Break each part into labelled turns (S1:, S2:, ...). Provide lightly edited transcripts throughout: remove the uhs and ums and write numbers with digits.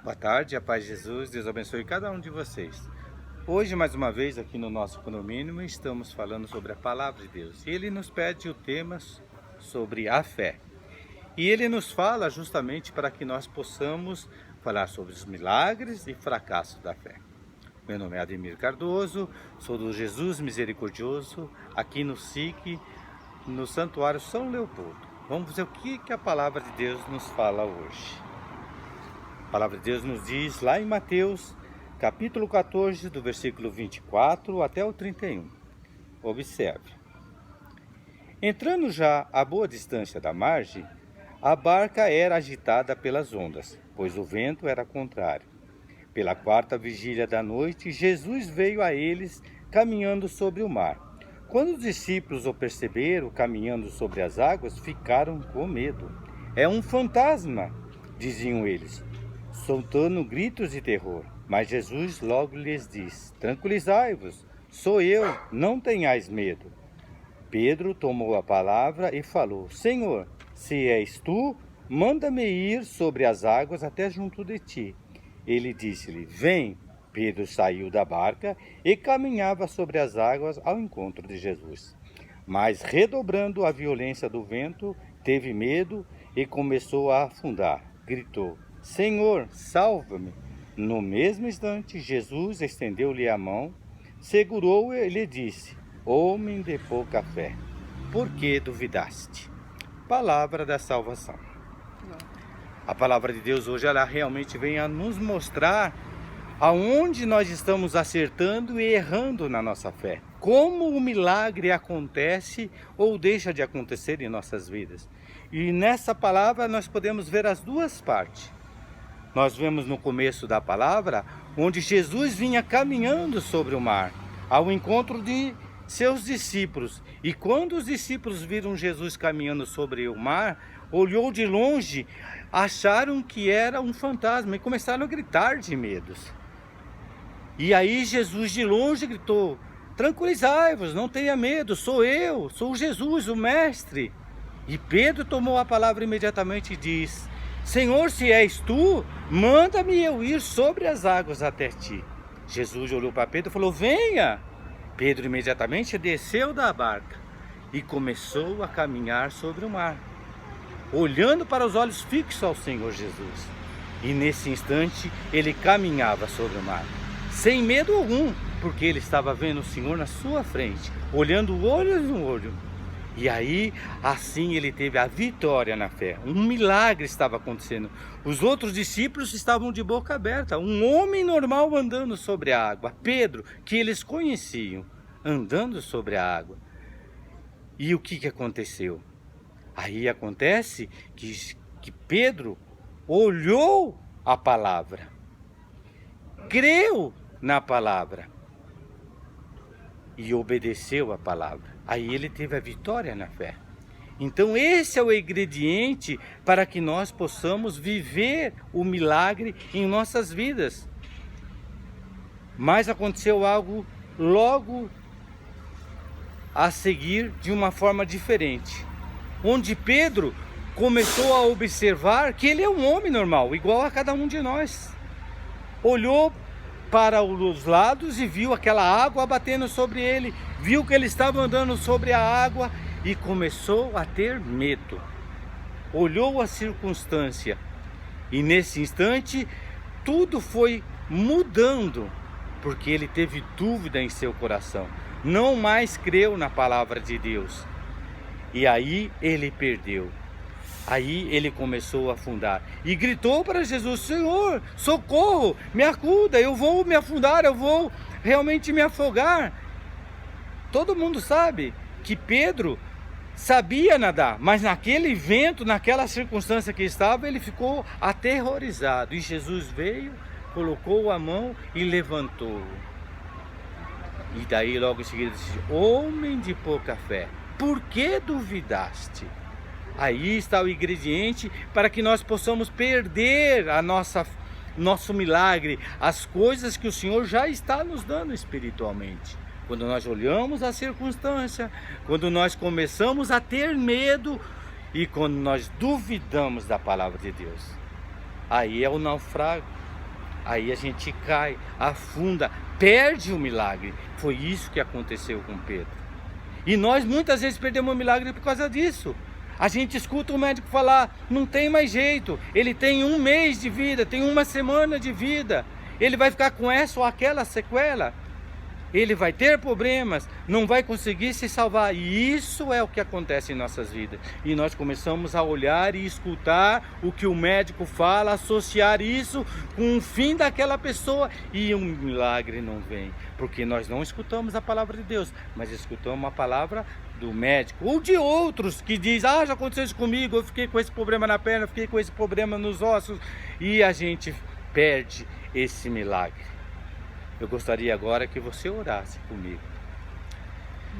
S1: Boa tarde, a paz de Jesus, Deus abençoe cada um de vocês. Hoje, mais uma vez, aqui no nosso condomínio, estamos falando sobre a Palavra de Deus. E Ele nos pede o tema sobre a fé. E Ele nos fala justamente para que nós possamos falar sobre os milagres e fracassos da fé. Meu nome é Ademir Cardoso, sou do Jesus Misericordioso, aqui no SIC, no Santuário São Leopoldo. Vamos ver o que a Palavra de Deus nos fala hoje. A palavra de Deus nos diz lá em Mateus, capítulo 14, do versículo 24 até o 31. Observe. Entrando já a boa distância da margem, a barca era agitada pelas ondas, pois o vento era contrário. Pela quarta vigília da noite, Jesus veio a eles caminhando sobre o mar. Quando os discípulos o perceberam caminhando sobre as águas, ficaram com medo. É um fantasma, diziam eles, soltando gritos de terror. Mas Jesus logo lhes disse: tranquilizai-vos, sou eu, não tenhais medo. Pedro tomou a palavra e falou: Senhor, se és tu, manda-me ir sobre as águas até junto de ti. Ele disse-lhe: vem. Pedro saiu da barca e caminhava sobre as águas ao encontro de Jesus. Mas, redobrando a violência do vento, teve medo e começou a afundar. Gritou: Senhor, salva-me! No mesmo instante, Jesus estendeu-lhe a mão, segurou-o e lhe disse: homem de pouca fé, por que duvidaste? Palavra da salvação. A palavra de Deus hoje, ela realmente vem a nos mostrar aonde nós estamos acertando e errando na nossa fé. Como o milagre acontece ou deixa de acontecer em nossas vidas. E nessa palavra nós podemos ver as duas partes. Nós vemos no começo da palavra, onde Jesus vinha caminhando sobre o mar, ao encontro de seus discípulos. E quando os discípulos viram Jesus caminhando sobre o mar, olhou de longe, acharam que era um fantasma e começaram a gritar de medos. E aí Jesus de longe gritou: tranquilizai-vos, não tenha medo, sou eu, sou Jesus, o Mestre. E Pedro tomou a palavra imediatamente e diz: Senhor, se és tu, manda-me eu ir sobre as águas até ti. Jesus olhou para Pedro e falou: venha. Pedro imediatamente desceu da barca e começou a caminhar sobre o mar, olhando para os olhos fixos ao Senhor Jesus. E nesse instante ele caminhava sobre o mar, sem medo algum, porque ele estava vendo o Senhor na sua frente, olhando olho no olho. E aí, assim ele teve a vitória na fé. Um milagre estava acontecendo. Os outros discípulos estavam de boca aberta. Um homem normal andando sobre a água. Pedro, que eles conheciam, andando sobre a água. E o que aconteceu? Aí acontece que Pedro olhou a palavra, creu na palavra e obedeceu a palavra. Aí ele teve a vitória na fé. Então esse é o ingrediente para que nós possamos viver o milagre em nossas vidas. Mas aconteceu algo logo a seguir de uma forma diferente, onde Pedro começou a observar que ele é um homem normal, igual a cada um de nós. Olhou para os lados e viu aquela água batendo sobre ele, viu que ele estava andando sobre a água e começou a ter medo. Olhou a circunstância e nesse instante tudo foi mudando, porque ele teve dúvida em seu coração, não mais creu na palavra de Deus. E aí ele perdeu. Aí ele começou a afundar e gritou para Jesus: Senhor, socorro, me acuda, eu vou me afundar, eu vou realmente me afogar. Todo mundo sabe que Pedro sabia nadar, mas naquele vento, naquela circunstância que estava, ele ficou aterrorizado. E Jesus veio, colocou a mão e levantou. E daí logo em seguida disse: homem de pouca fé, por que duvidaste? Aí está o ingrediente para que nós possamos perder nosso milagre, as coisas que o Senhor já está nos dando espiritualmente. Quando nós olhamos a circunstância, quando nós começamos a ter medo e quando nós duvidamos da palavra de Deus. Aí é o naufrágio, Aí a gente cai, afunda, perde o milagre. Foi isso que aconteceu com Pedro. E nós muitas vezes perdemos o milagre por causa disso. A gente escuta o médico falar, não tem mais jeito, ele tem 1 mês de vida, tem 1 semana de vida, ele vai ficar com essa ou aquela sequela, ele vai ter problemas, não vai conseguir se salvar. E isso é o que acontece em nossas vidas. E nós começamos a olhar e escutar o que o médico fala, associar isso com o fim daquela pessoa, e um milagre não vem, porque nós não escutamos a palavra de Deus, mas escutamos a palavra do médico, ou de outros que diz, já aconteceu isso comigo, eu fiquei com esse problema na perna, fiquei com esse problema nos ossos, e a gente perde esse milagre. Eu gostaria agora que você orasse comigo.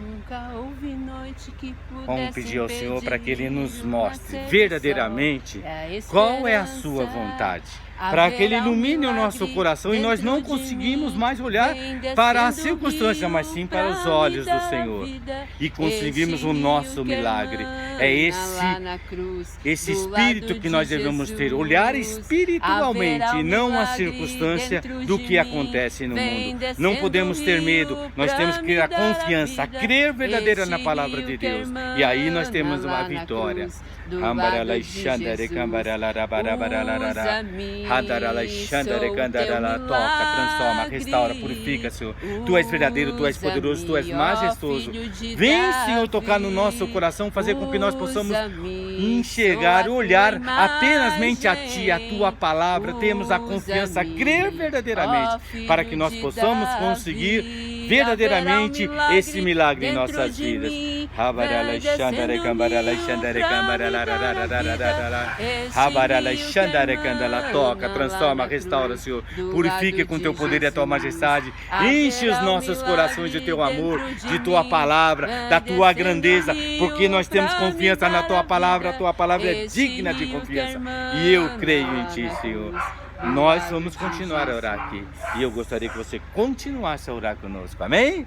S2: Nunca houve noite que pudesse.
S1: Vamos pedir ao Senhor para que Ele nos mostre verdadeiramente qual é a sua vontade, para que Ele ilumine o nosso coração e nós não conseguimos mais olhar para a circunstância, mas sim para os olhos do Senhor, e conseguimos o nosso milagre. É esse espírito que nós devemos ter, olhar espiritualmente e não a circunstância do que acontece no mundo. Não podemos ter medo, nós temos que ter a confiança, crer verdadeira na palavra de Deus, e aí nós temos uma vitória. Toca, transforma, restaura, purifica, Senhor. Tu és verdadeiro, Tu és poderoso, Tu és majestoso. Vem, Senhor, tocar no nosso coração, fazer com que nós possamos enxergar, olhar apenas a Ti, a Tua palavra. Temos a confiança, crer verdadeiramente, para que nós possamos conseguir verdadeiramente esse milagre em nossas vidas. Toca, transforma, restaura, Senhor. Purifique com Teu poder e a Tua majestade. Enche os nossos corações de Teu amor, de Tua palavra, da Tua grandeza, porque nós temos confiança na Tua palavra. A Tua palavra é digna de confiança. E eu creio em Ti, Senhor. Nós vamos continuar a orar aqui. E eu gostaria que você continuasse a orar conosco. Amém?